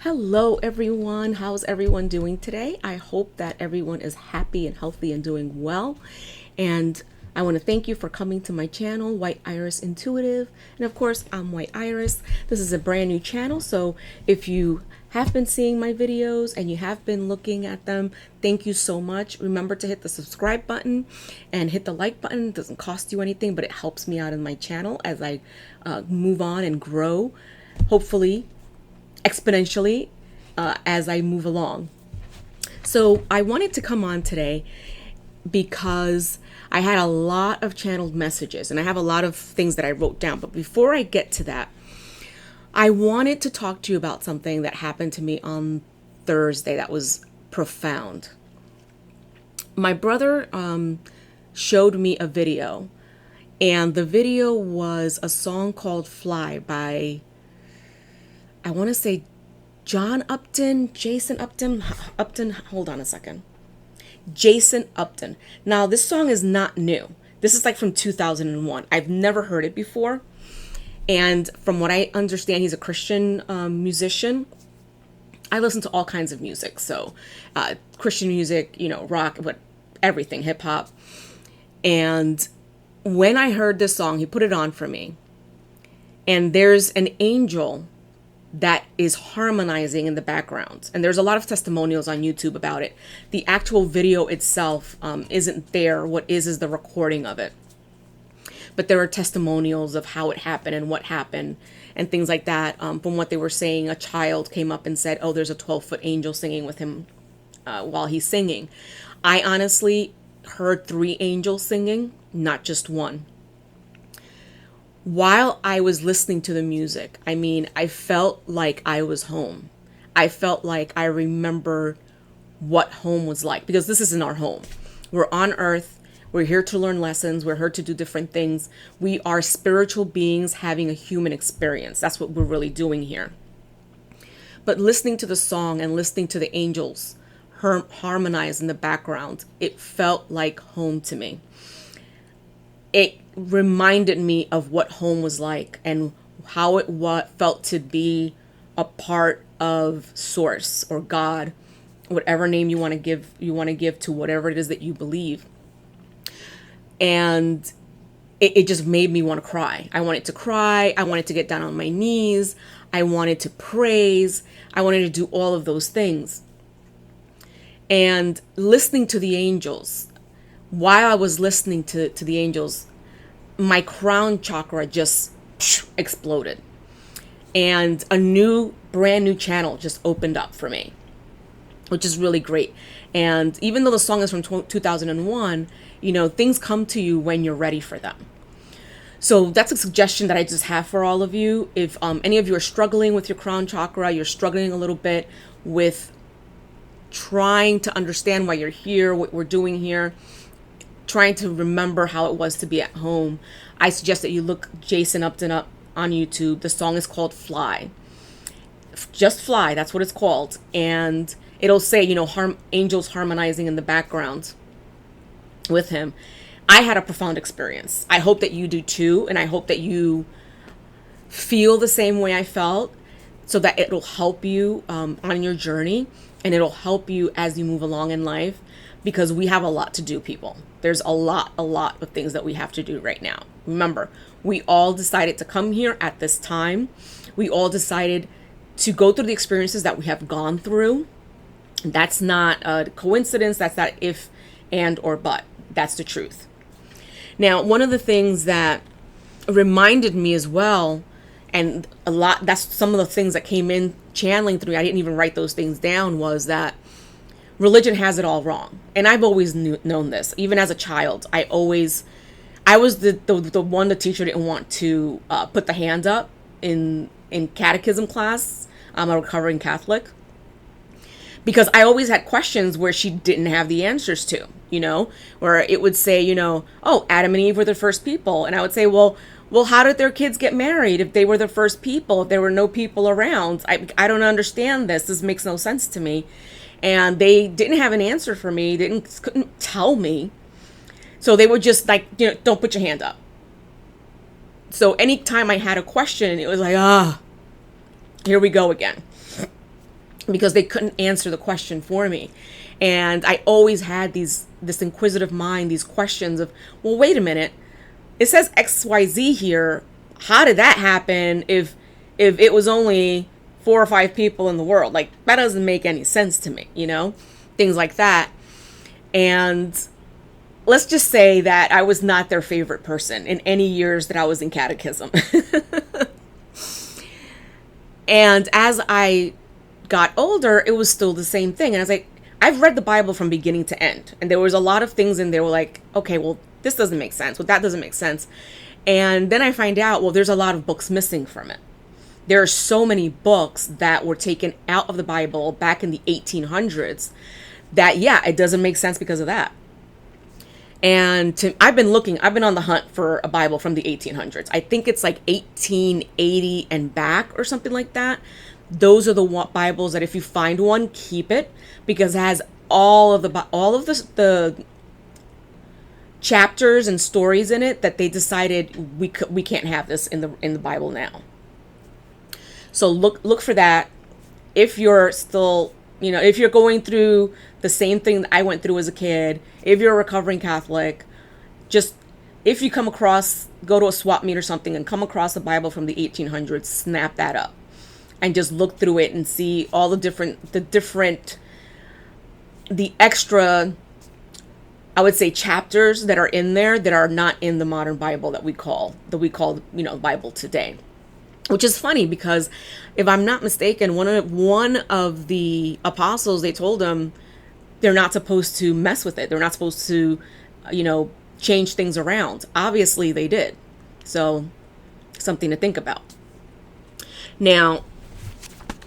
Hello, everyone. How's everyone doing today? I hope that everyone is happy and healthy and doing well. And I want to thank you for coming to my channel, White Iris Intuitive. And of course, I'm White Iris. This is a brand new channel. So if you have been seeing my videos and you have been looking at them, thank you so much. Remember to hit the subscribe button and hit the like button. It doesn't cost you anything, but it helps me out in my channel as I move on and grow, hopefully exponentially as I move along. So I wanted to come on today because I had a lot of channeled messages and I have a lot of things that I wrote down. But before I get to that, I wanted to talk to you about something that happened to me on Thursday that was profound. My brother showed me a video, and the video was a song called Fly by, I want to say, Jason Upton, hold on a second. Jason Upton. Now, this song is not new. This is like from 2001. I've never heard it before. And from what I understand, he's a Christian musician. I listen to all kinds of music. So Christian music, rock, but everything, hip hop. And when I heard this song, he put it on for me. And there's an angel that is harmonizing in the background. And there's a lot of testimonials on YouTube about it. The actual video itself isn't there. What is the recording of it. But there are testimonials of how it happened and what happened and things like that. From what they were saying, a child came up and said, oh, there's a 12-foot angel singing with him while he's singing. I honestly heard 3 angels singing, not just one. While I was listening to the music, I felt like I was home. I felt like I remember what home was like, because this isn't our home. We're on earth. We're here to learn lessons. We're here to do different things. We are spiritual beings having a human experience. That's what we're really doing here. But listening to the song and listening to the angels harmonize in the background, it felt like home to me. It reminded me of what home was like and how it felt to be a part of Source or God, whatever name you want to give to whatever it is that you believe. And it just made me want to cry. I wanted to cry. I wanted to get down on my knees. I wanted to praise. I wanted to do all of those things. And listening to the angels, while I was listening to the angels, my crown chakra just exploded. And a brand new channel just opened up for me, which is really great. And even though the song is from 2001, things come to you when you're ready for them. So that's a suggestion that I just have for all of you. If any of you are struggling with your crown chakra, you're struggling a little bit with trying to understand why you're here, what we're doing here, trying to remember how it was to be at home, I suggest that you look Jason Upton up on YouTube. The song is called Fly. Just Fly, that's what it's called. And it'll say, angels harmonizing in the background with him. I had a profound experience. I hope that you do too. And I hope that you feel the same way I felt, so that it'll help you on your journey, and it'll help you as you move along in life, because we have a lot to do, people. There's a lot of things that we have to do right now. Remember, we all decided to come here at this time. We all decided to go through the experiences that we have gone through. That's not a coincidence. That's not if, and, or but. That's the truth. Now, one of the things that reminded me as well, and that's some of the things that came in channeling through me, I didn't even write those things down, was that religion has it all wrong. And I've always known this. Even as a child, I was the one the teacher didn't want to put the hand up in catechism class. I'm a recovering Catholic. Because I always had questions where she didn't have the answers to, where it would say, oh, Adam and Eve were the first people. And I would say, well, how did their kids get married if they were the first people, if there were no people around? I don't understand this. This makes no sense to me. And they didn't have an answer for me. Couldn't tell me. So they were just like, don't put your hand up. So anytime I had a question, it was like, here we go again. because they couldn't answer the question for me. And I always had this inquisitive mind, these questions of, well, wait a minute, it says XYZ here. How did that happen if it was only 4 or 5 people in the world? Like, that doesn't make any sense to me, things like that. And let's just say that I was not their favorite person in any years that I was in catechism. And as I got older, it was still the same thing. And I was like, I've read the Bible from beginning to end. And there was a lot of things in there were like, okay, well, this doesn't make sense. Well, that doesn't make sense. And then I find out, well, there's a lot of books missing from it. There are so many books that were taken out of the Bible back in the 1800s that, yeah, it doesn't make sense because of that. And I've been on the hunt for a Bible from the 1800s. I think it's like 1880 and back or something like that. Those are the Bibles that if you find one, keep it, because it has all of the chapters and stories in it that they decided we can't have this in the Bible now. So look for that. If you're still, if you're going through the same thing that I went through as a kid, if you're a recovering Catholic, just if you come across, go to a swap meet or something and come across a Bible from the 1800s, snap that up and just look through it and see all the extra, I would say, chapters that are in there that are not in the modern Bible that we call Bible today. Which is funny because if I'm not mistaken, one of the apostles, they told them they're not supposed to mess with it. They're not supposed to, change things around. Obviously they did. So something to think about. Now,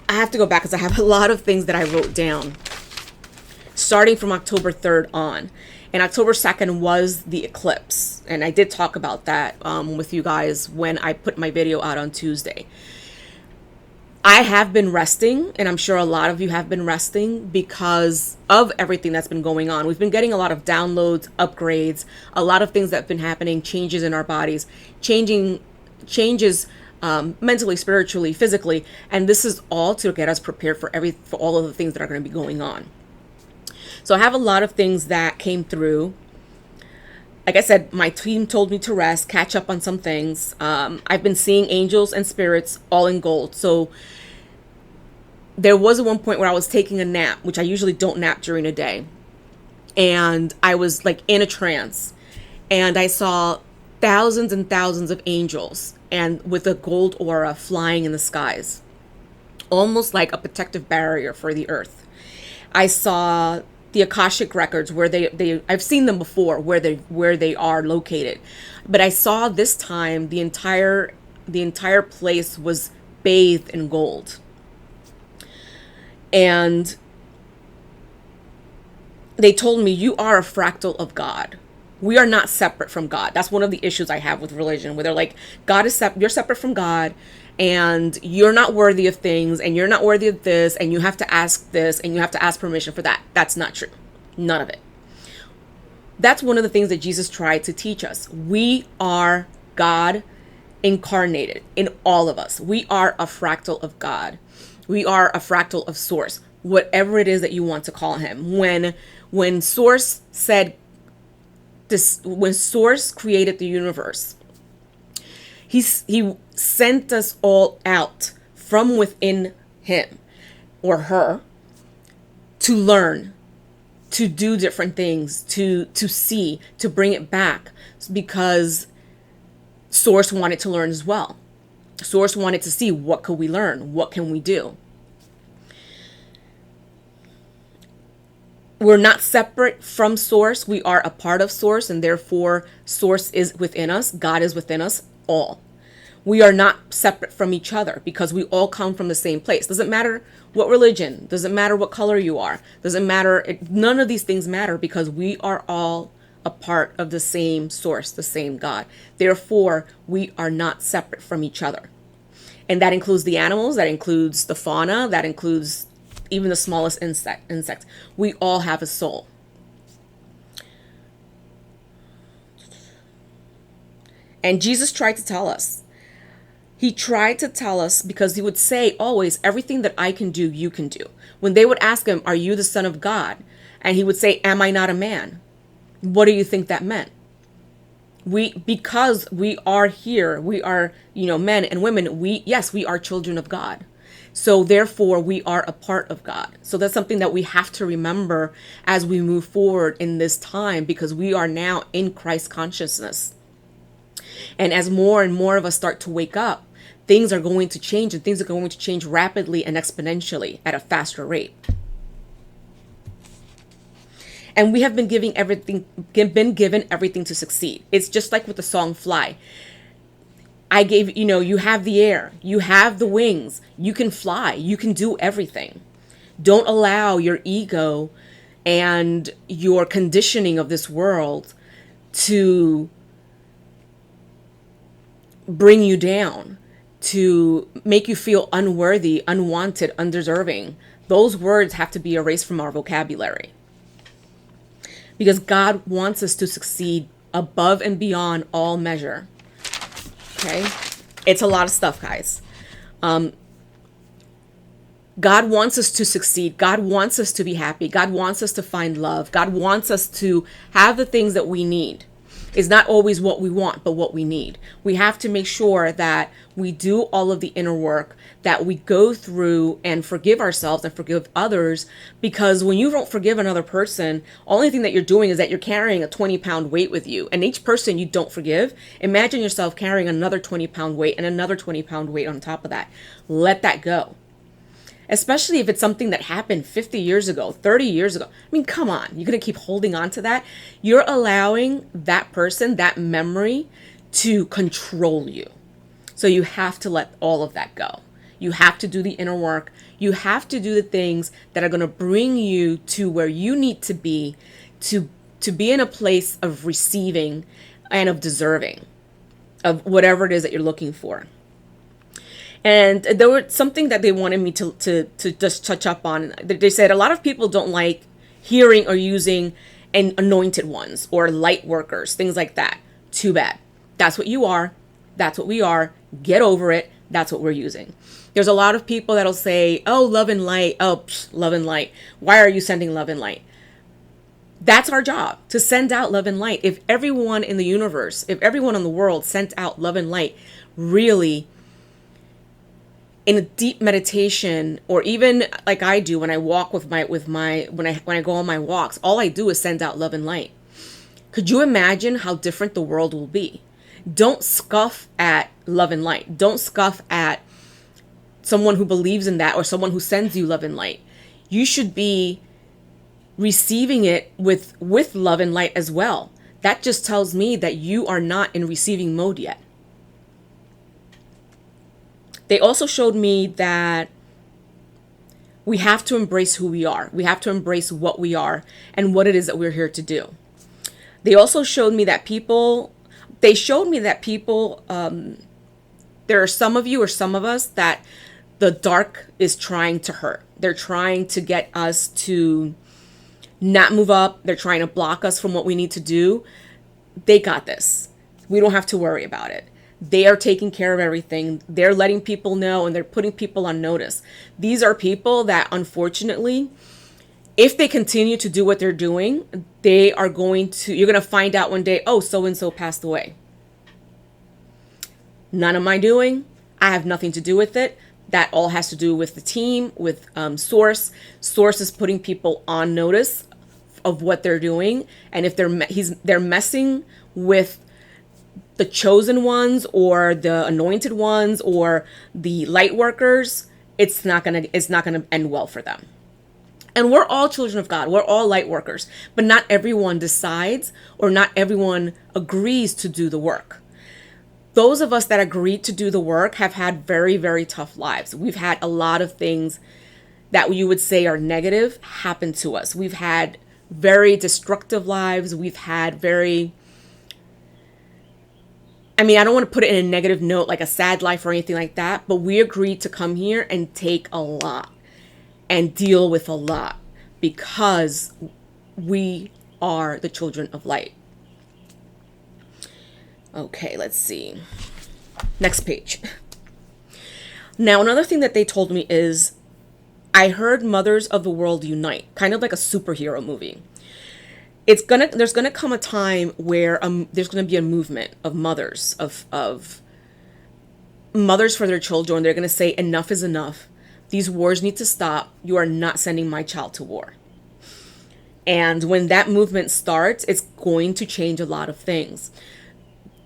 I have to go back because I have a lot of things that I wrote down starting from October 3rd on. And October 2nd was the eclipse. And I did talk about that with you guys when I put my video out on Tuesday. I have been resting, and I'm sure a lot of you have been resting because of everything that's been going on. We've been getting a lot of downloads, upgrades, a lot of things that have been happening, changes in our bodies, changes mentally, spiritually, physically. And this is all to get us prepared for all of the things that are going to be going on. So I have a lot of things that came through. Like I said, my team told me to rest, catch up on some things. I've been seeing angels and spirits all in gold. So there was one point where I was taking a nap, which I usually don't nap during the day. And I was like in a trance. And I saw thousands and thousands of angels and with a gold aura flying in the skies. Almost like a protective barrier for the earth. I saw the Akashic records where I've seen them before where they are located, but I saw this time the entire place was bathed in gold. And they told me, you are a fractal of God. We are not separate from God. That's one of the issues I have with religion, where they're like, you're separate from God, and you're not worthy of things, and you're not worthy of this, and you have to ask this, and you have to ask permission for that. That's not true. None of it. That's one of the things that Jesus tried to teach us. We are God incarnated in all of us. We are a fractal of God. We are a fractal of Source, whatever it is that you want to call him. When Source said this, when Source created the universe, he sent us all out from within him or her to learn, to do different things, to see, to bring it back, because Source wanted to learn as well. Source wanted to see, what could we learn? What can we do? We're not separate from Source. We are a part of Source, and therefore Source is within us. God is within us all. We are not separate from each other because we all come from the same place. Doesn't matter what religion, doesn't matter what color you are, doesn't matter. None of these things matter because we are all a part of the same Source, the same God. Therefore, we are not separate from each other. And that includes the animals, that includes the fauna, that includes even the smallest insect. We all have a soul. And Jesus tried to tell us. He tried to tell us, because he would say always, everything that I can do, you can do. When they would ask him, are you the son of God? And he would say, am I not a man? What do you think that meant? Because we are here, we are, men and women, we are children of God. So therefore we are a part of God. So that's something that we have to remember as we move forward in this time, because we are now in Christ consciousness. And as more and more of us start to wake up, things are going to change, and things are going to change rapidly and exponentially at a faster rate. And we have been given everything to succeed. It's just like with the song Fly. I gave, you have the air, you have the wings, you can fly, you can do everything. Don't allow your ego and your conditioning of this world to bring you down, to make you feel unworthy, unwanted, undeserving. Those words have to be erased from our vocabulary. Because God wants us to succeed above and beyond all measure. Okay? It's a lot of stuff, guys. God wants us to succeed. God wants us to be happy. God wants us to find love. God wants us to have the things that we need. It's not always what we want, but what we need. We have to make sure that we do all of the inner work, that we go through and forgive ourselves and forgive others, because when you don't forgive another person, only thing that you're doing is that you're carrying a 20-pound weight with you. And each person you don't forgive, imagine yourself carrying another 20-pound weight and another 20-pound weight on top of that. Let that go. Especially if it's something that happened 50 years ago, 30 years ago. I mean, come on, you're going to keep holding on to that. You're allowing that person, that memory, to control you. So you have to let all of that go. You have to do the inner work. You have to do the things that are going to bring you to where you need to be be in a place of receiving and of deserving of whatever it is that you're looking for. And there was something that they wanted me to just touch up on. They said a lot of people don't like hearing or using anointed ones or light workers, things like that. Too bad. That's what you are. That's what we are. Get over it. That's what we're using. There's a lot of people that'll say, oh, love and light. Oh, love and light. Why are you sending love and light? That's our job, to send out love and light. If everyone in the universe, if everyone in the world sent out love and light, really, in a deep meditation, or even like I do when I walk when I go on my walks, all I do is send out love and light. Could you imagine how different the world will be? Don't scoff at love and light. Don't scoff at someone who believes in that or someone who sends you love and light. You should be receiving it with love and light as well. That just tells me that you are not in receiving mode yet. They also showed me that we have to embrace who we are. We have to embrace what we are and what it is that we're here to do. They also showed me that there are some of you or some of us that the dark is trying to hurt. They're trying to get us to not move up. They're trying to block us from what we need to do. They got this. We don't have to worry about it. They are taking care of everything. They're letting people know, and they're putting people on notice. These are people that, unfortunately, if they continue to do what they're doing, you're going to find out one day, oh, so-and-so passed away. None of my doing. I have nothing to do with it. That all has to do with the team, with Source. Source is putting people on notice of what they're doing. And if they're messing with the chosen ones or the anointed ones or the light workers, it's not gonna end well for them. And we're all children of God. We're all light workers, but not everyone decides or not everyone agrees to do the work. Those of us that agreed to do the work have had very, very tough lives. We've had a lot of things that you would say are negative happen to us. We've had very destructive lives. We've had I don't want to put it in a negative note, like a sad life or anything like that, but we agreed to come here and take a lot and deal with a lot because we are the children of light. Okay, let's see. Next page. Now, another thing that they told me is, I heard Mothers of the World Unite, kind of like a superhero movie. There's gonna come a time where there's gonna be a movement of mothers, of mothers for their children. They're gonna say enough is enough. These wars need to stop. You are not sending my child to war. And when that movement starts, it's going to change a lot of things.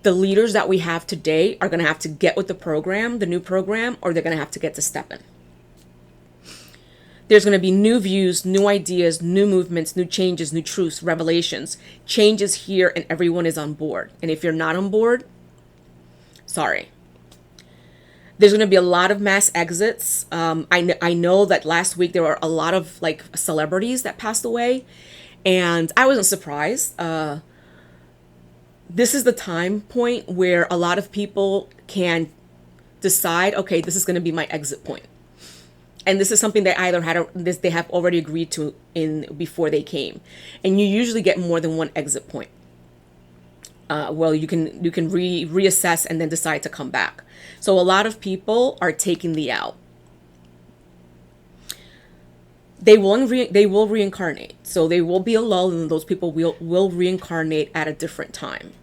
The leaders that we have today are going to have to get with the program, the new program, or they're going to have to get to stepping. There's going to be new views, new ideas, new movements, new changes, new truths, revelations, changes here, and everyone is on board. And if you're not on board, sorry. There's going to be a lot of mass exits. I know that last week there were a lot of like celebrities that passed away, and I wasn't surprised. This is the time point where a lot of people can decide, okay, this is going to be my exit point. And this is something they either they have already agreed to before they came. And you usually get more than one exit point. Well, you can reassess and then decide to come back. So a lot of people are taking the out. They will reincarnate. So there will be a lull, and those people will reincarnate at a different time.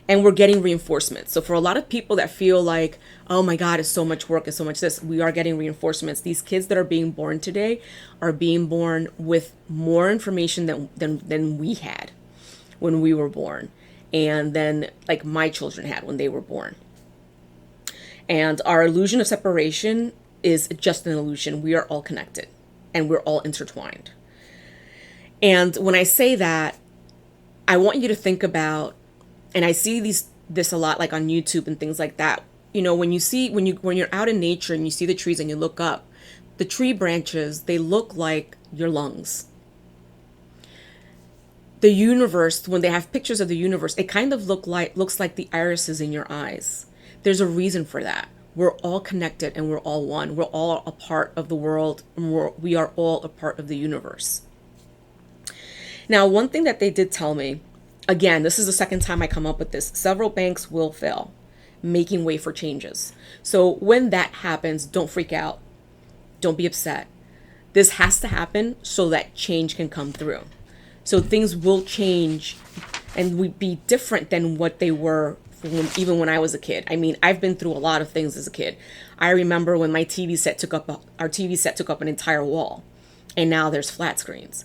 And we're getting reinforcements. So for a lot of people that feel like, oh my God, it's so much work, it's so much this, we are getting reinforcements. These kids that are being born today are being born with more information than we had when we were born. And then like my children had when they were born. And our illusion of separation is just an illusion. We are all connected and we're all intertwined. And when I say that, I want you to think about, and I see this a lot like on YouTube and things like that. You know, when you're out in nature and you see the trees and you look up, the tree branches, they look like your lungs. The universe, when they have pictures of the universe, it kind of looks like the irises in your eyes. There's a reason for that. We're all connected and we're all one. We're all a part of the world. And we are all a part of the universe. Now, one thing that they did tell me, again, this is the second time I come up with this, several banks will fail, making way for changes. So when that happens, don't freak out. Don't be upset. This has to happen so that change can come through. So things will change and be different than what they were even when I was a kid. I mean, I've been through a lot of things as a kid. I remember when our TV set took up an entire wall, and now there's flat screens.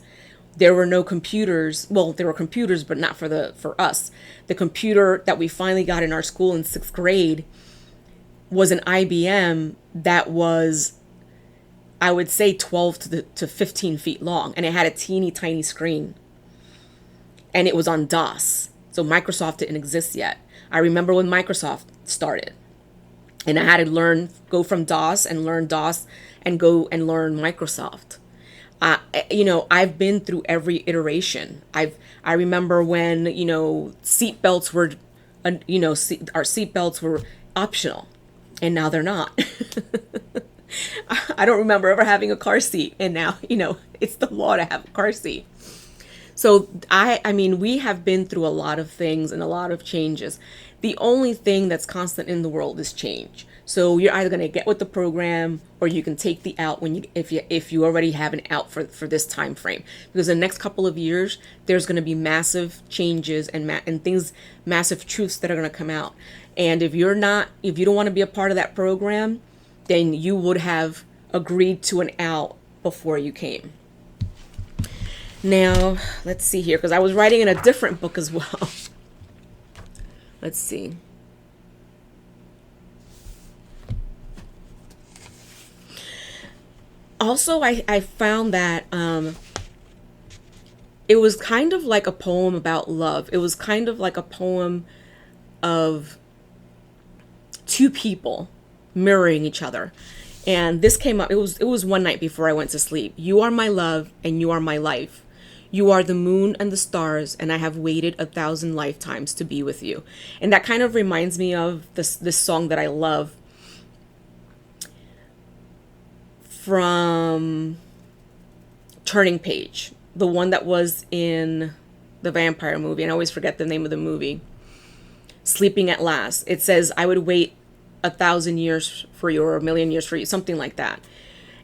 There were no computers. Well, there were computers, but not for us. The computer that we finally got in our school in 6th grade was an IBM that was, I would say, 12 to 15 feet long, and it had a teeny tiny screen. And it was on DOS. So Microsoft didn't exist yet. I remember when Microsoft started. And I had to go from DOS and learn DOS and go and learn Microsoft. I've been through every iteration. I remember when, seatbelts were, our seatbelts were optional. And now they're not. I don't remember ever having a car seat. And now, it's the law to have a car seat. So I mean, we have been through a lot of things and a lot of changes. The only thing that's constant in the world is change. So you're either going to get with the program, or you can take the out if you already have an out for this time frame. Because the next couple of years, there's going to be massive changes and massive truths that are going to come out. And if you don't want to be a part of that program, then you would have agreed to an out before you came. Now, let's see here, because I was writing in a different book as well. Let's see. Also, I found that it was kind of like a poem about love. It was kind of like a poem of two people mirroring each other. And this came up, it was one night before I went to sleep. You are my love and you are my life. You are the moon and the stars, and I have waited 1,000 lifetimes to be with you. And that kind of reminds me of this song that I love from Turning Page, the one that was in the vampire movie, and I always forget the name of the movie. Sleeping at Last. It says, I would wait 1,000 years for you or 1,000,000 years for you, something like that.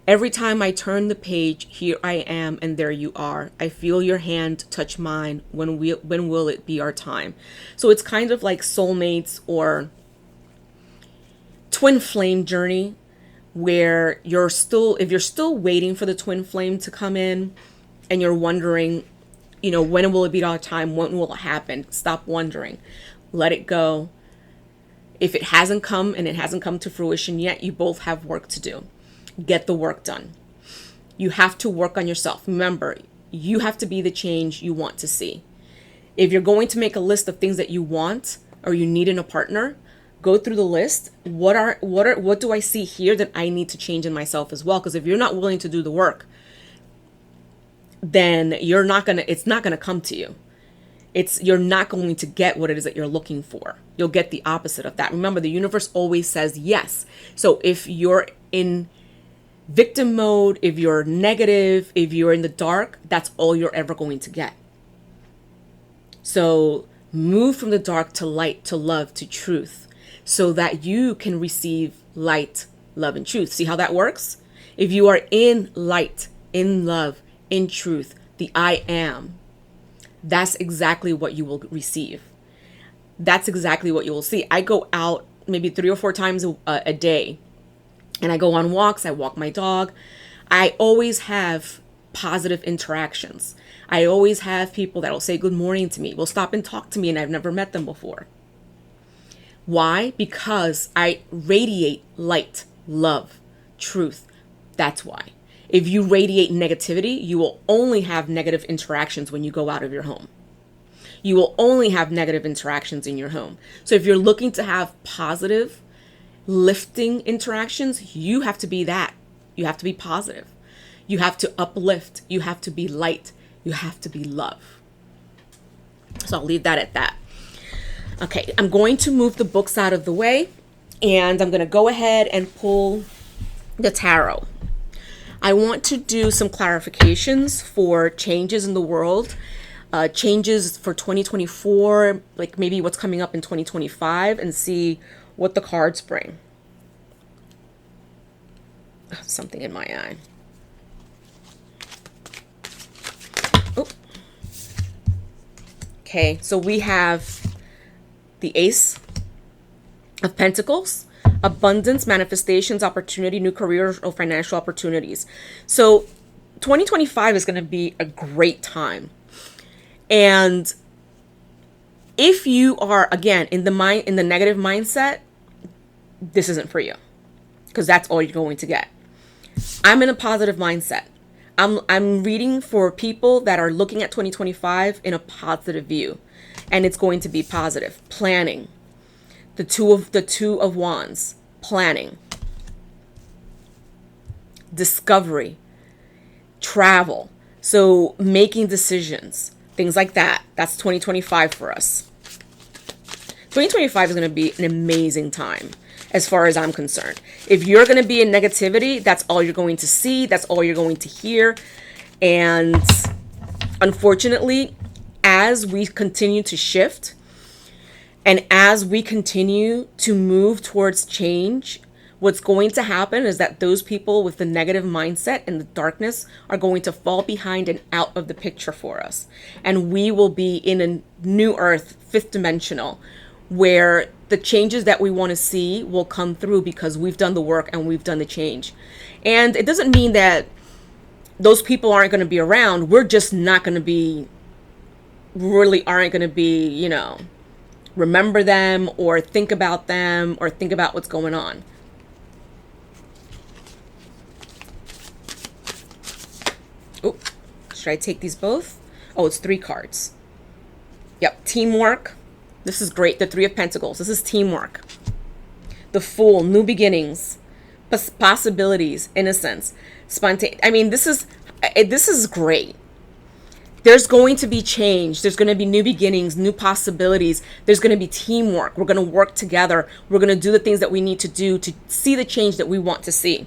Every time I turn the page, here I am and there you are. I feel your hand touch mine. When will it be our time? So it's kind of like soulmates or twin flame journey, where if you're still waiting for the twin flame to come in and you're wondering, when will it be our time? When will it happen? Stop wondering. Let it go. If it hasn't come and it hasn't come to fruition yet, you both have work to do. Get the work done. You have to work on yourself. Remember, you have to be the change you want to see. If you're going to make a list of things that you want or you need in a partner, go through the list. What do I see here that I need to change in myself as well? Because if you're not willing to do the work, then it's not gonna come to you. You're not going to get what it is that you're looking for. You'll get the opposite of that. Remember, the universe always says yes. So if you're in victim mode, if you're negative, if you're in the dark, that's all you're ever going to get. So move from the dark to light, to love, to truth, so that you can receive light, love, and truth. See how that works? If you are in light, in love, in truth, the I am, that's exactly what you will receive. That's exactly what you will see. I go out maybe 3 or 4 times a day, and I go on walks. I walk my dog. I always have positive interactions. I always have people that will say good morning to me, will stop and talk to me, and I've never met them before. Why? Because I radiate light, love, truth. That's why. If you radiate negativity, you will only have negative interactions when you go out of your home. You will only have negative interactions in your home. So if you're looking to have positive, lifting interactions, you have to be that. You have to be positive. You have to uplift. You have to be light. You have to be love. So I'll leave that at that. Okay, I'm going to move the books out of the way, and I'm going to go ahead and pull the tarot. I want to do some clarifications for changes in the world, changes for 2024, like maybe what's coming up in 2025, and see what the cards bring. Something in my eye. Oh. Okay, so we have the Ace of Pentacles, abundance, manifestations, opportunity, new career or financial opportunities. So 2025 is going to be a great time. And if you are, again, in the negative mindset, this isn't for you, because that's all you're going to get. I'm in a positive mindset. I'm reading for people that are looking at 2025 in a positive view, and it's going to be positive. Planning. The two of Wands. Planning. Discovery. Travel. So making decisions. Things like that. That's 2025 for us. 2025 is going to be an amazing time as far as I'm concerned. If you're going to be in negativity, that's all you're going to see. That's all you're going to hear. And unfortunately, as we continue to shift and as we continue to move towards change, what's going to happen is that those people with the negative mindset and the darkness are going to fall behind and out of the picture for us. And we will be in a new earth, 5th dimensional, where the changes that we want to see will come through because we've done the work and we've done the change. And it doesn't mean that those people aren't going to be around. We're just not going to be, really aren't going to be, remember them or think about them or think about what's going on. Oh, should I take these both? Oh, it's 3 cards. Yep, teamwork. This is great. The 3 of Pentacles. This is teamwork. The Fool, new beginnings, possibilities, innocence, spontaneous. I mean, this is great. There's going to be change. There's going to be new beginnings, new possibilities. There's going to be teamwork. We're going to work together. We're going to do the things that we need to do to see the change that we want to see.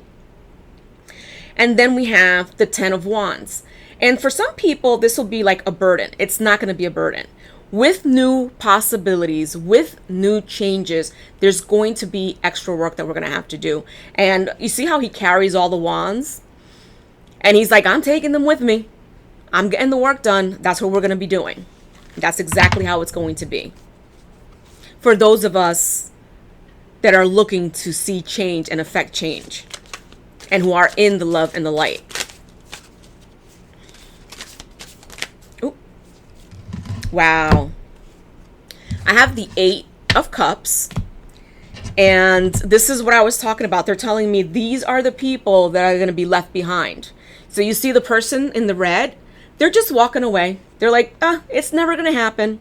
And then we have the 10 of Wands. And for some people, this will be like a burden. It's not going to be a burden. with new possibilities, with new changes, there's going to be extra work that we're going to have to do. And you see how he carries all the wands? And he's like, I'm taking them with me. I'm getting the work done. That's what we're going to be doing. That's exactly how it's going to be. For those of us that are looking to see change and affect change, and who are in the love and the light. Ooh. Wow. I have the 8 of Cups. And this is what I was talking about. They're telling me these are the people that are going to be left behind. So you see the person in the red? They're just walking away. They're like, it's never going to happen.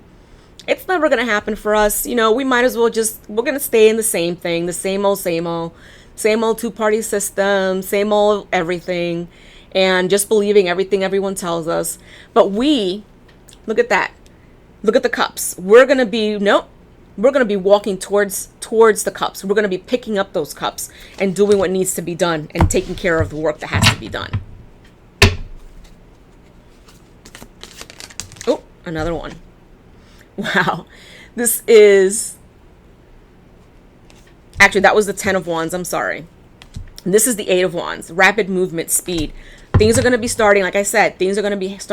It's never going to happen for us. You know, we might as well we're going to stay in the same thing, the same old, same old two-party system, same old everything, and just believing everything everyone tells us. But look at that. Look at the cups. We're going to be walking towards the cups. We're going to be picking up those cups and doing what needs to be done and taking care of the work that has to be done. Oh, another one. Wow. This is... Actually, that was the 10 of Wands. I'm sorry. And this is the 8 of Wands. Rapid movement, speed. Things are going to be starting, like I said, things are going to be things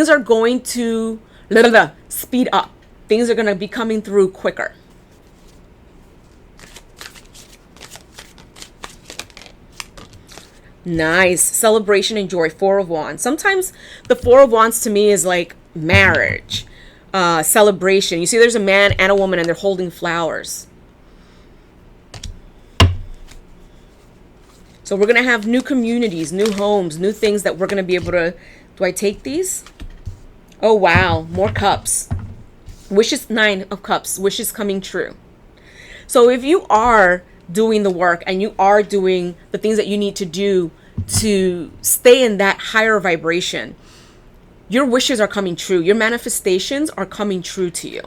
are going to speed up. Things are going to be coming through quicker. Nice. Celebration and joy. 4 of Wands. Sometimes the 4 of Wands to me is like marriage, celebration. You see there's a man and a woman and they're holding flowers. So we're going to have new communities, new homes, new things that we're going to be able to... Do I take these? Oh, wow. More cups. Wishes, 9 of Cups. Wishes coming true. So if you are doing the work and you are doing the things that you need to do to stay in that higher vibration, your wishes are coming true. Your manifestations are coming true to you.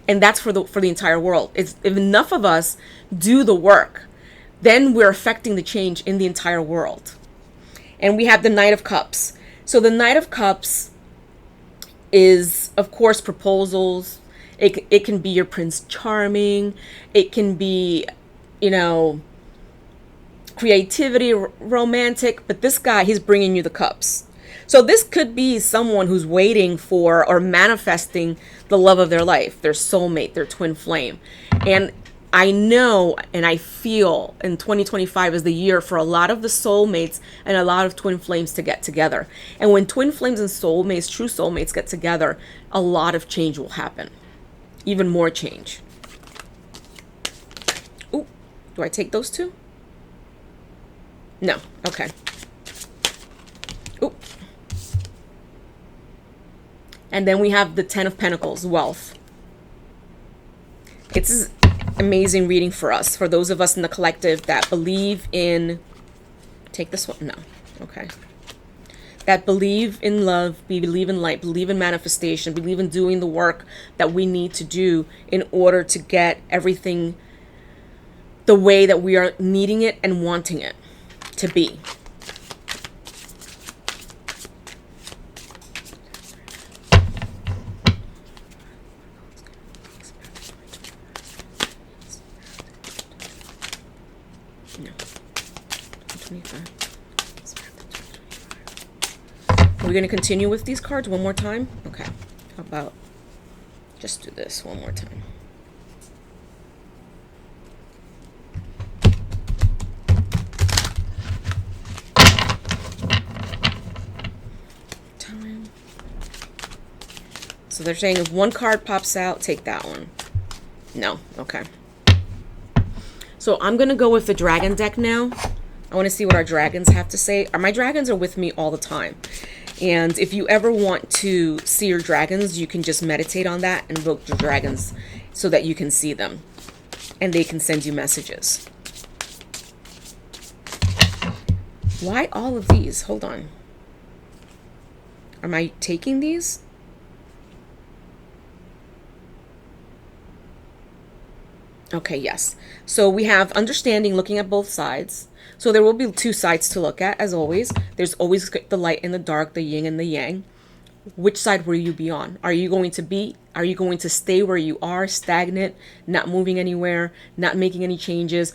And that's for the entire world. If enough of us do the work, then we're affecting the change in the entire world. And we have the Knight of Cups. So the Knight of Cups is, of course, proposals. It can be your Prince Charming. It can be, creativity, romantic. But this guy, he's bringing you the cups. So this could be someone who's waiting for or manifesting the love of their life, their soulmate, their twin flame. And I know and I feel in 2025 is the year for a lot of the soulmates and a lot of twin flames to get together. And when twin flames and soulmates, true soulmates get together, a lot of change will happen. Even more change. Ooh, do I take those two? No. Okay. Ooh. And then we have the 10 of Pentacles, wealth. It's amazing reading for us, for those of us in the collective that believe in... Take this one? No. Okay. That believe in love, believe in light, believe in manifestation, believe in doing the work that we need to do in order to get everything the way that we are needing it and wanting it to be. Are we going to continue with these cards one more time? Okay. How about just do this one more time? So they're saying if one card pops out, take that one. No. Okay. So I'm going to go with the dragon deck now. I want to see what our dragons have to say. My dragons are with me all the time. And if you ever want to see your dragons, you can just meditate on that and invoke your dragons so that you can see them. And they can send you messages. Why all of these? Hold on. Am I taking these? Okay, yes. So we have understanding, looking at both sides. So there will be 2 sides to look at, as always. There's always the light and the dark, the yin and the yang. which side will you be on? Are you going to stay where you are, stagnant, not moving anywhere, not making any changes?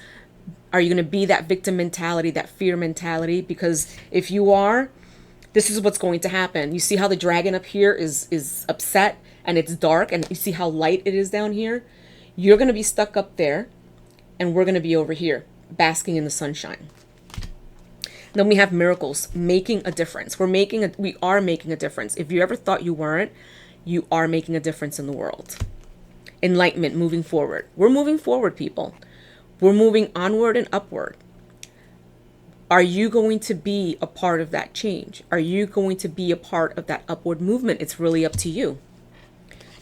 Are you going to be that victim mentality, that fear mentality? Because if you are, this is what's going to happen. You see how the dragon up here is upset and it's dark, and you see how light it is down here? You're going to be stuck up there, and we're going to be over here basking in the sunshine. Then we have miracles, making a difference. We are making a difference. If you ever thought you weren't, you are making a difference in the world. Enlightenment, moving forward. We're moving forward, people. We're moving onward and upward. Are you going to be a part of that change? Are you going to be a part of that upward movement? It's really up to you.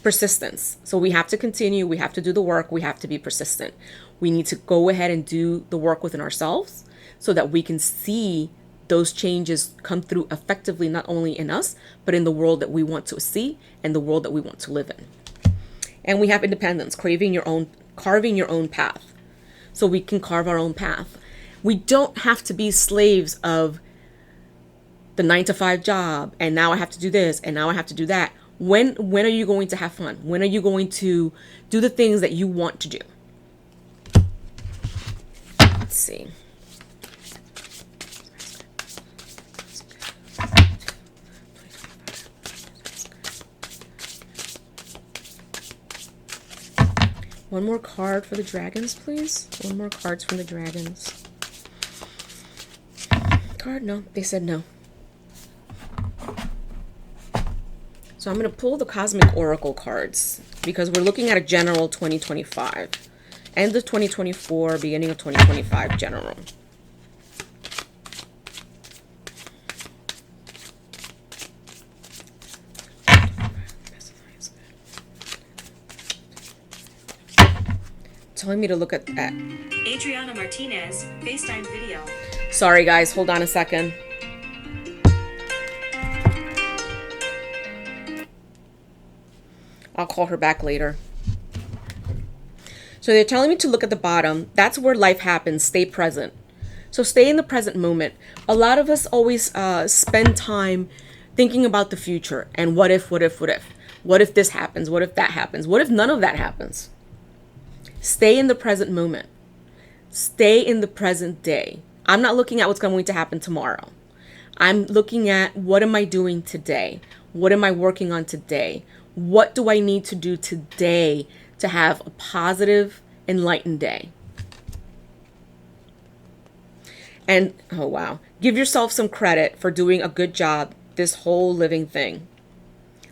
Persistence. So we have to continue. We have to do the work. We have to be persistent. We need to go ahead and do the work within ourselves so that we can see those changes come through effectively, not only in us, but in the world that we want to see and the world that we want to live in. And we have independence, carving your own path. So we can carve our own path. We don't have to be slaves of the 9-to-5 job, and now I have to do this, and now I have to do that. When are you going to have fun? When are you going to do the things that you want to do? Let's see. One more card for the dragons, please. One more cards from the dragons. Card? No, they said no. So I'm going to pull the Cosmic Oracle cards because we're looking at a general 2025. End of 2024, beginning of 2025 general. Telling me to look at that. Adriana Martinez, FaceTime video. Sorry guys, hold on a second. I'll call her back later. So they're telling me to look at the bottom. That's where life happens. Stay present. So stay in the present moment. A lot of us always spend time thinking about the future and what if. What if this happens? What if that happens? What if none of that happens? Stay in the present moment. Stay in the present day. I'm not looking at what's going to happen tomorrow. I'm looking at what am I doing today? What am I working on today? What do I need to do today to have a positive, enlightened day? And, oh wow, give yourself some credit for doing a good job this whole living thing.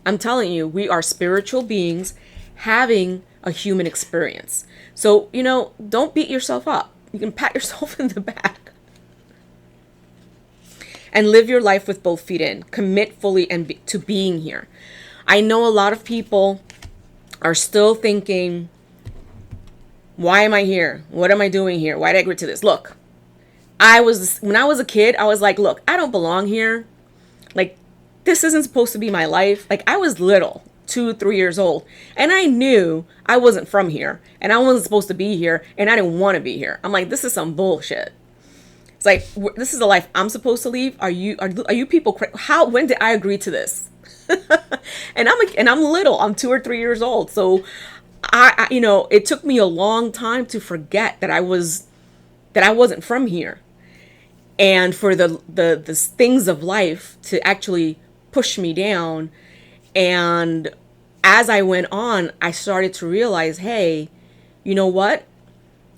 I'm telling you, we are spiritual beings having a human experience. So, don't beat yourself up. You can pat yourself in the back. And live your life with both feet in. Commit fully to being here. I know a lot of people are still thinking, why am I here? What am I doing here? Why did I agree to this? Look, when I was a kid, I was like, look, I don't belong here. Like, this isn't supposed to be my life. Like, I was little, 2, 3 years old, and I knew I wasn't from here, and I wasn't supposed to be here, and I didn't want to be here. I'm like, this is some bullshit. It's like, this is the life I'm supposed to leave. Are you people? When did I agree to this? and I'm little. I'm 2 or 3 years old. So I it took me a long time to forget that I wasn't from here, and for the things of life to actually push me down. And as I went on, I started to realize, hey, you know what?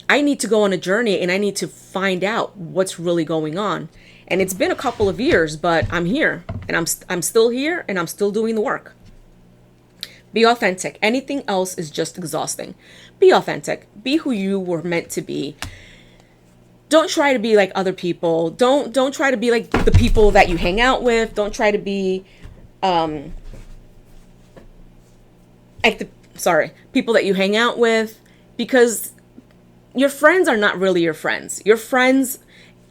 I need to go on a journey, and I need to find out what's really going on. And it's been a couple of years, but I'm here, and I'm still here, and I'm still doing the work. Be authentic. Anything else is just exhausting. Be authentic. Be who you were meant to be. Don't try to be like other people. Don't try to be like the people that you hang out with. Don't try to be people that you hang out with, because your friends are not really your friends. Your friends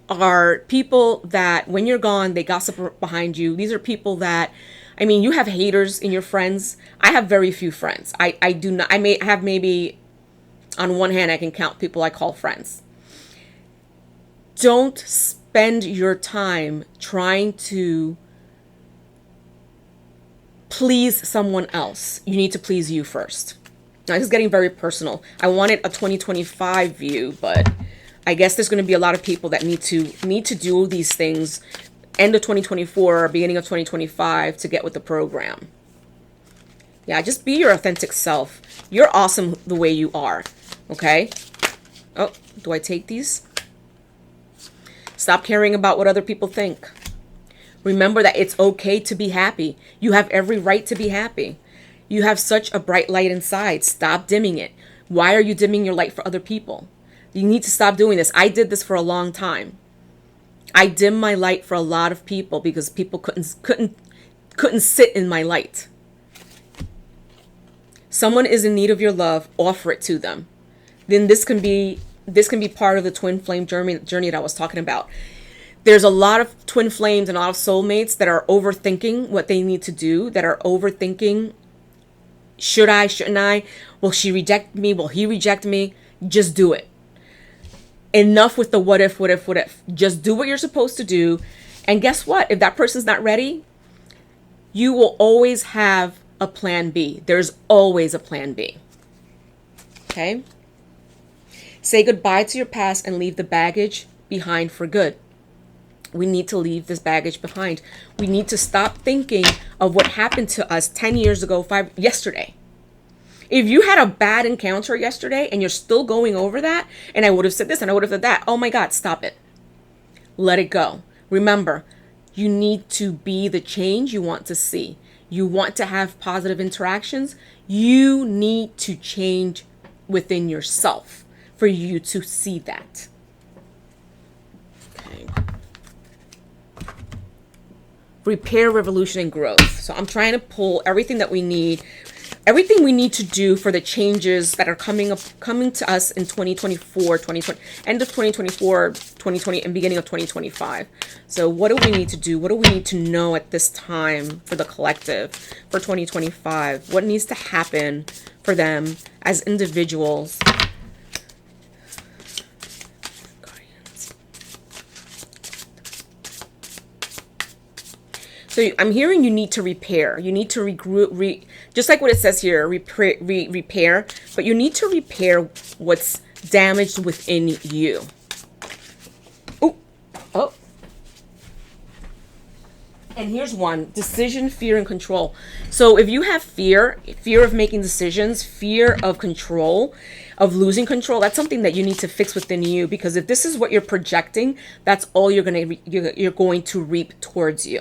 are people that when you're gone, they gossip behind you. These are people that, you have haters in your friends. I have very few friends. I do not. I may have maybe on one hand I can count people I call friends. Don't spend your time trying to please someone else. You need to please you first. Now, this is getting very personal. I wanted a 2025 view, but I guess there's going to be a lot of people that need to do these things end of 2024 or beginning of 2025 to get with the program. Yeah, just be your authentic self. You're awesome the way you are. Okay? Oh, do I take these? Stop caring about what other people think. Remember that it's okay to be happy. You have every right to be happy. You have such a bright light inside. Stop dimming it. Why are you dimming your light for other people? You need to stop doing this. I did this for a long time. I dimmed my light for a lot of people because people couldn't sit in my light. Someone is in need of your love, offer it to them. Then this can be part of the twin flame journey that I was talking about. There's a lot of twin flames and a lot of soulmates that are overthinking what they need to do, that are overthinking, should I, shouldn't I? Will she reject me? Will he reject me? Just do it. Enough with the what if. Just do what you're supposed to do. And guess what? If that person's not ready, you will always have a plan B. There's always a plan B. Okay? Say goodbye to your past and leave the baggage behind for good. We need to leave this baggage behind. We need to stop thinking of what happened to us 10 years ago, yesterday. If you had a bad encounter yesterday and you're still going over that, and I would have said this and I would have said that, oh my God, stop it. Let it go. Remember, you need to be the change you want to see. You want to have positive interactions. You need to change within yourself for you to see that. Okay. Repair, revolution, and growth. So I'm trying to pull everything we need to do for the changes that are coming to us in 2024, 2020, end of 2024, 2020, and beginning of 2025. So what do we need to do? What do we need to know at this time for the collective for 2025? What needs to happen for them as individuals? So I'm hearing you need to repair. You need to regroup, just like what it says here, repair. But you need to repair what's damaged within you. Oh. And here's one, decision, fear, and control. So if you have fear of making decisions, fear of control, of losing control, that's something that you need to fix within you. Because if this is what you're projecting, that's all you're going to reap towards you.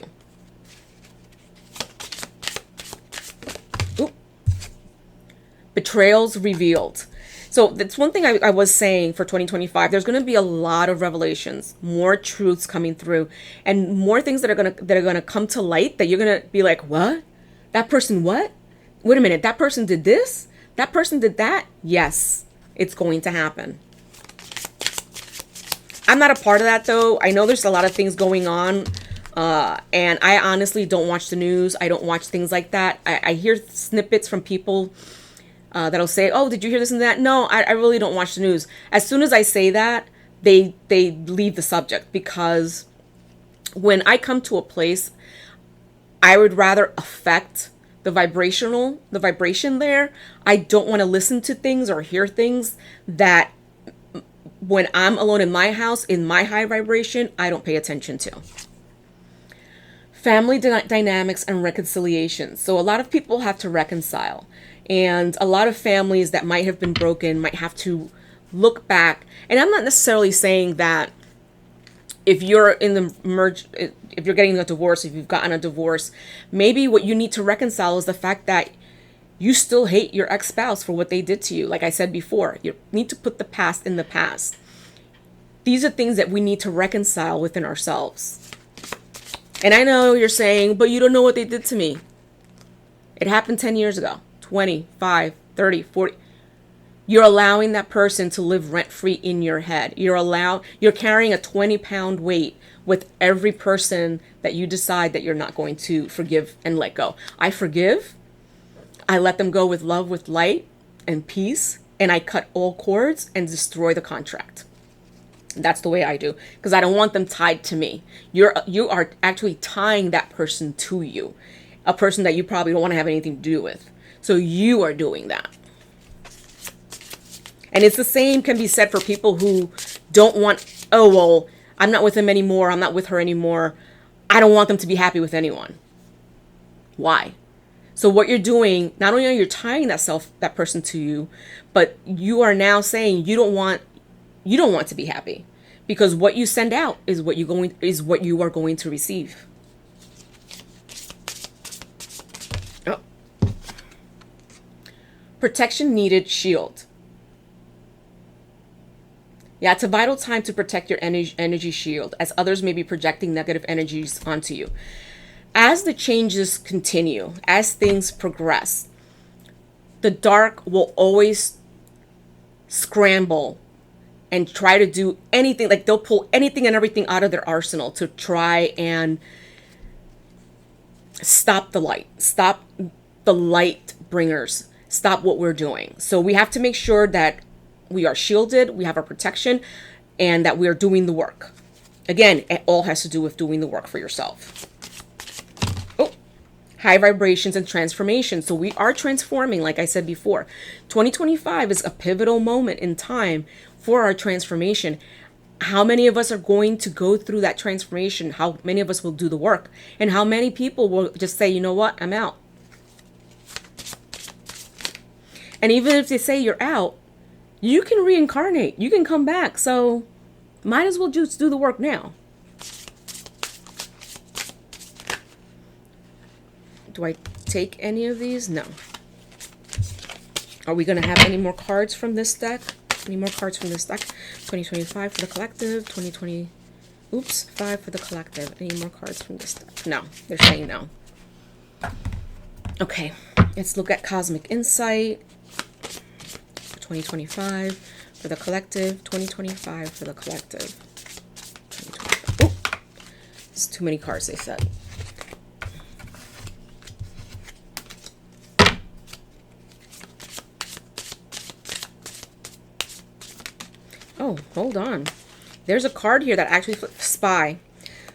Betrayals revealed. So that's one thing I was saying for 2025. There's going to be a lot of revelations, more truths coming through, and more things that are gonna come to light that you're gonna be like, what? That person what? Wait a minute, that person did this? That person did that? Yes, it's going to happen. I'm not a part of that though. I know there's a lot of things going on. And I honestly don't watch the news. I don't watch things like that. I hear snippets from people that'll say, oh, did you hear this and that? No, I really don't watch the news. As soon as I say that, they leave the subject, because when I come to a place, I would rather affect the vibration there. I don't want to listen to things or hear things that when I'm alone in my house, in my high vibration, I don't pay attention to. Family dynamics and reconciliation. So a lot of people have to reconcile. And a lot of families that might have been broken might have to look back. And I'm not necessarily saying that if you're in the if you're getting a divorce, if you've gotten a divorce, maybe what you need to reconcile is the fact that you still hate your ex-spouse for what they did to you. Like I said before, you need to put the past in the past. These are things that we need to reconcile within ourselves. And I know you're saying, but you don't know what they did to me. It happened 10 years ago. 25, 30, 40. You're allowing that person to live rent-free in your head. You're carrying a 20-pound weight with every person that you decide that you're not going to forgive and let go. I forgive. I let them go with love, with light and peace, and I cut all cords and destroy the contract. That's the way I do, because I don't want them tied to me. You are actually tying that person to you. a person that you probably don't want to have anything to do with. So you are doing that. And it's the same can be said for people who don't want, oh, well, I'm not with him anymore. I'm not with her anymore. I don't want them to be happy with anyone. Why? So what you're doing, not only are you tying that person to you, but you are now saying you don't want to be happy, because what you send out is what you are going to receive. Oh. Protection needed, shield. Yeah, it's a vital time to protect your energy shield, as others may be projecting negative energies onto you. As the changes continue, as things progress, the dark will always scramble and try to do anything. Like, they'll pull anything and everything out of their arsenal to try and stop the light bringers, stop what we're doing. So we have to make sure that we are shielded, we have our protection, and that we are doing the work. Again, it all has to do with doing the work for yourself. Oh, high vibrations and transformation. So we are transforming, like I said before. 2025 is a pivotal moment in time for our transformation. How many of us are going to go through that transformation? How many of us will do the work? And how many people will just say, you know what, I'm out? And even if they say you're out, you can reincarnate. You can come back. So might as well just do the work now. Do I take any of these? No. Are we going to have any more cards from this deck? Any more cards from this deck? 2025 for the collective. 5 for the collective. Any more cards from this deck? No. They're saying no. Okay. Let's look at Cosmic Insight. 2025 for the collective. 2025 for the collective. Oh, it's too many cards, they said. Oh, hold on. There's a card here that actually flips spy.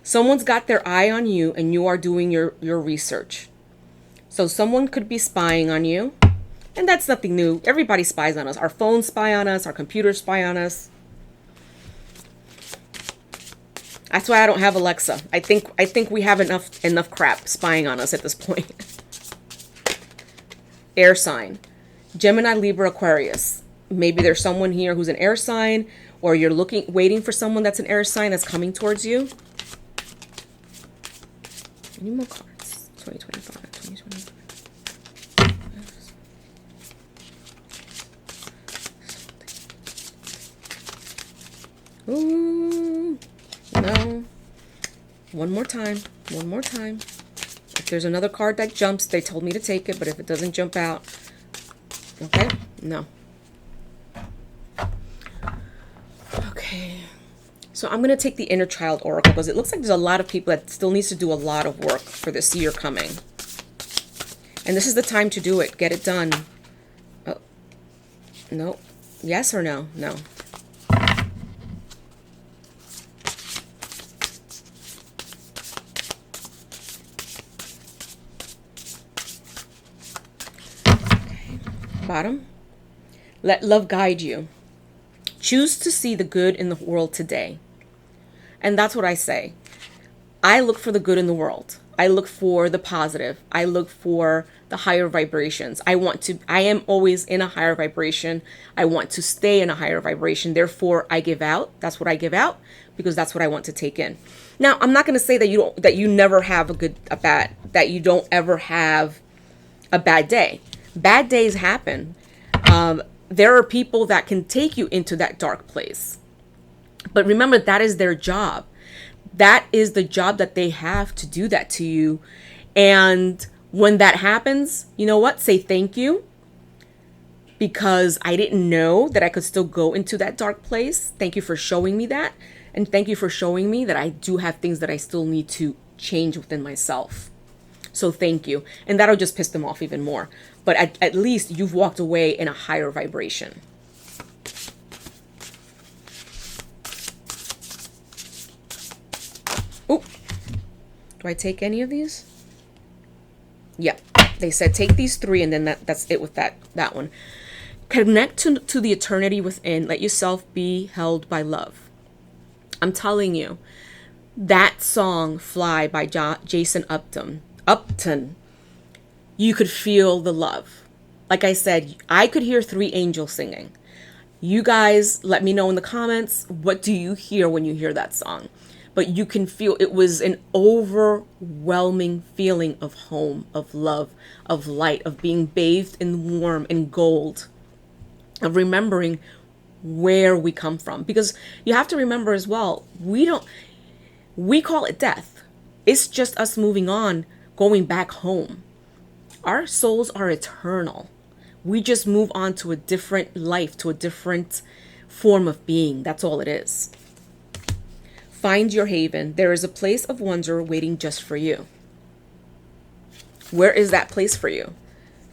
Someone's got their eye on you and you are doing your research. So someone could be spying on you. And that's nothing new. Everybody spies on us. Our phones spy on us. Our computers spy on us. That's why I don't have Alexa. I think we have enough crap spying on us at this point. Air sign. Gemini, Libra, Aquarius. Maybe there's someone here who's an air sign, or you're waiting for someone that's an air sign that's coming towards you. Any more cards? 2025, 2025. Ooh, no. One more time. One more time. If there's another card that jumps, they told me to take it, but if it doesn't jump out, okay, no. Okay. So I'm going to take the Inner Child Oracle because it looks like there's a lot of people that still needs to do a lot of work for this year coming. And this is the time to do it. Get it done. Oh, no. Yes or no? No. Bottom. Let love guide you. Choose to see the good in the world today. And that's what I say. I look for the good in the world. I look for the positive. I look for the higher vibrations. I am always in a higher vibration. I want to stay in a higher vibration. Therefore, I give out. That's what I give out because that's what I want to take in. Now, I'm not going to say that you never have that you don't ever have a bad day. Bad days happen. There are people that can take you into that dark place. But remember, that is their job. That is the job that they have to do that to you. And when that happens, you know what? Say thank you. Because I didn't know that I could still go into that dark place. Thank you for showing me that. And thank you for showing me that I do have things that I still need to change within myself. So thank you. And that'll just piss them off even more. But at least you've walked away in a higher vibration. Oh, do I take any of these? Yeah, they said take these 3 and then that's it with that one. Connect to the eternity within. Let yourself be held by love. I'm telling you, that song Fly by Jason Upton, you could feel the love. Like I said, I could hear 3 angels singing. You guys let me know in the comments, what do you hear when you hear that song? But you can feel it was an overwhelming feeling of home, of love, of light, of being bathed in warm and gold, of remembering where we come from. Because you have to remember as well, we call it death. It's just us moving on, going back home. Our souls are eternal. We just move on to a different life, to a different form of being. That's all it is. Find your haven. There is a place of wonder waiting just for you. Where is that place for you?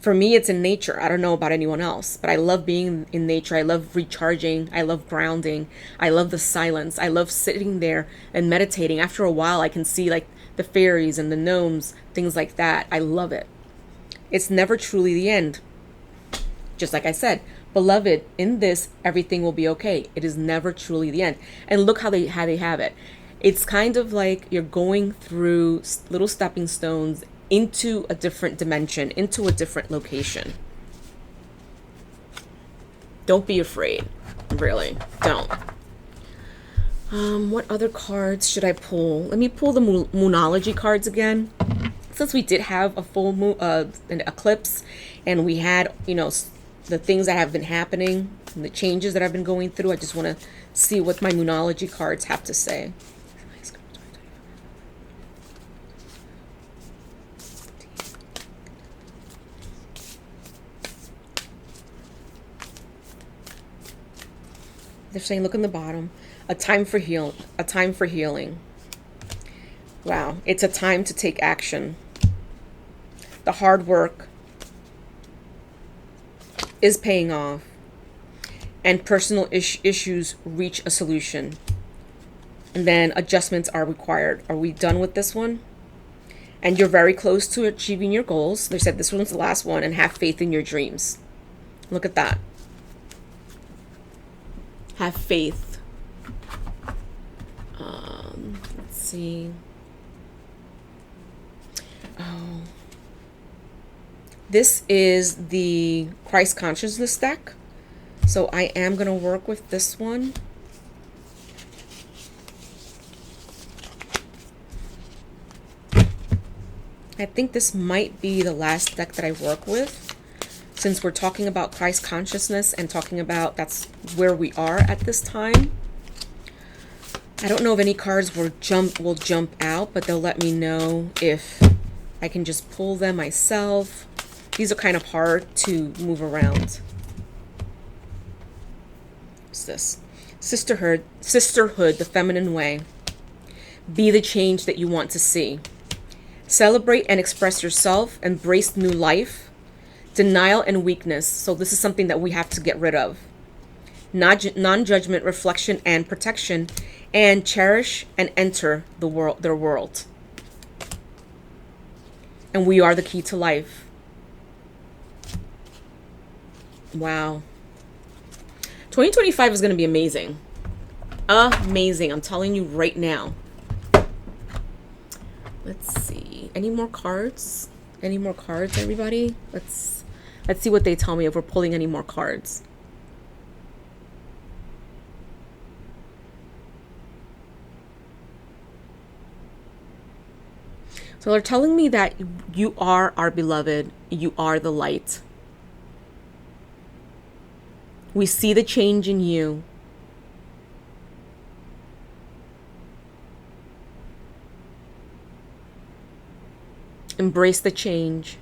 For me, it's in nature. I don't know about anyone else, but I love being in nature. I love recharging. I love grounding. I love the silence. I love sitting there and meditating. After a while, I can see like the fairies and the gnomes, things like that. I love it. It's never truly the end. Just like I said, beloved, in this, everything will be okay. It is never truly the end. And look how they have it. It's kind of like you're going through little stepping stones into a different dimension, into a different location. Don't be afraid. Really, don't. What other cards should I pull? Let me pull the Moonology cards again. Since we did have a full moon, an eclipse, and we had, the things that have been happening, and the changes that I've been going through, I just want to see what my Moonology cards have to say. They're saying, look in the bottom, a time for healing. Wow, it's a time to take action. The hard work is paying off, and personal issues reach a solution, and then adjustments are required. Are we done with this one? And you're very close to achieving your goals. They said this one's the last one, and have faith in your dreams. Look at that. Have faith. Let's see. Oh, this is the Christ Consciousness deck. So I am going to work with this one. I think this might be the last deck that I work with, since we're talking about Christ consciousness and talking about that's where we are at this time. I don't know if any cards will jump out, but they'll let me know if I can just pull them myself. These are kind of hard to move around. What's this? Sisterhood, the feminine way. Be the change that you want to see. Celebrate and express yourself. Embrace new life. Denial and weakness. So this is something that we have to get rid of. Non-judgment, reflection, and protection. And cherish and enter their world. And we are the key to life. Wow. 2025 is going to be amazing. Amazing. I'm telling you right now. Let's see. Any more cards? Any more cards, everybody? Let's see what they tell me if we're pulling any more cards. So they're telling me that you are our beloved. You are the light. We see the change in you. Embrace the change.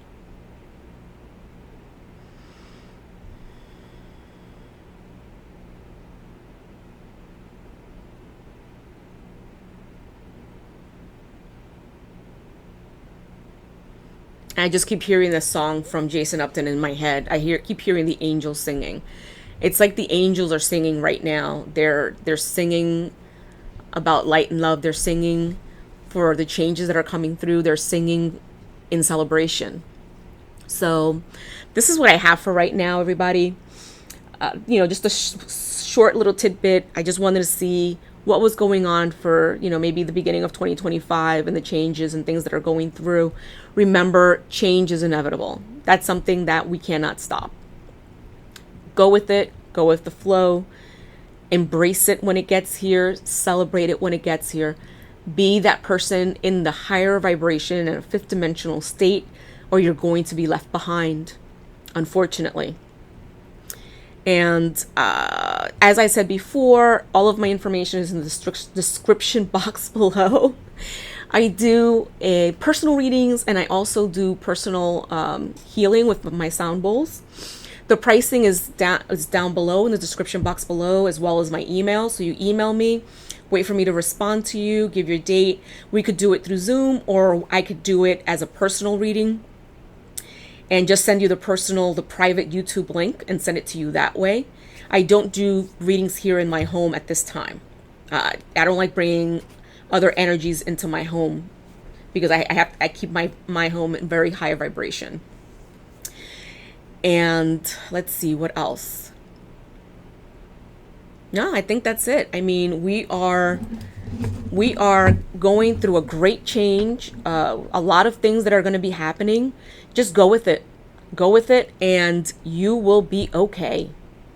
I just keep hearing this song from Jason Upton in my head. Keep hearing the angels singing. It's like the angels are singing right now. They're singing about light and love. They're singing for the changes that are coming through. They're singing in celebration. So this is what I have for right now, everybody. Just a short little tidbit. I just wanted to see what was going on for, maybe the beginning of 2025 and the changes and things that are going through. Remember, change is inevitable. That's something that we cannot stop. Go with it. Go with the flow. Embrace it when it gets here. Celebrate it when it gets here. Be that person in the higher vibration and a fifth dimensional state, or you're going to be left behind, unfortunately. And as I said before, all of my information is in the description box below. I do personal readings, and I also do personal healing with my sound bowls. The pricing is down below in the description box below, as well as my email. So you email me, wait for me to respond to you, give your date. We could do it through Zoom, or I could do it as a personal reading and just send you the private YouTube link and send it to you that way. I don't do readings here in my home at this time. I don't like bringing other energies into my home because I keep my home in very high vibration. And let's see what else. No, I think that's it. I mean, we are going through a great change. A lot of things that are going to be happening. Just go with it. Go with it, and you will be okay.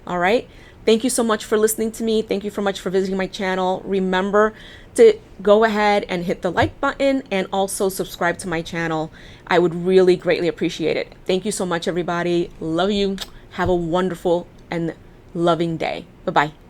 All right. Thank you so much for listening to me. Thank you so much for visiting my channel. Remember to go ahead and hit the like button and also subscribe to my channel. I would really greatly appreciate it. Thank you so much, everybody. Love you. Have a wonderful and loving day. Bye-bye.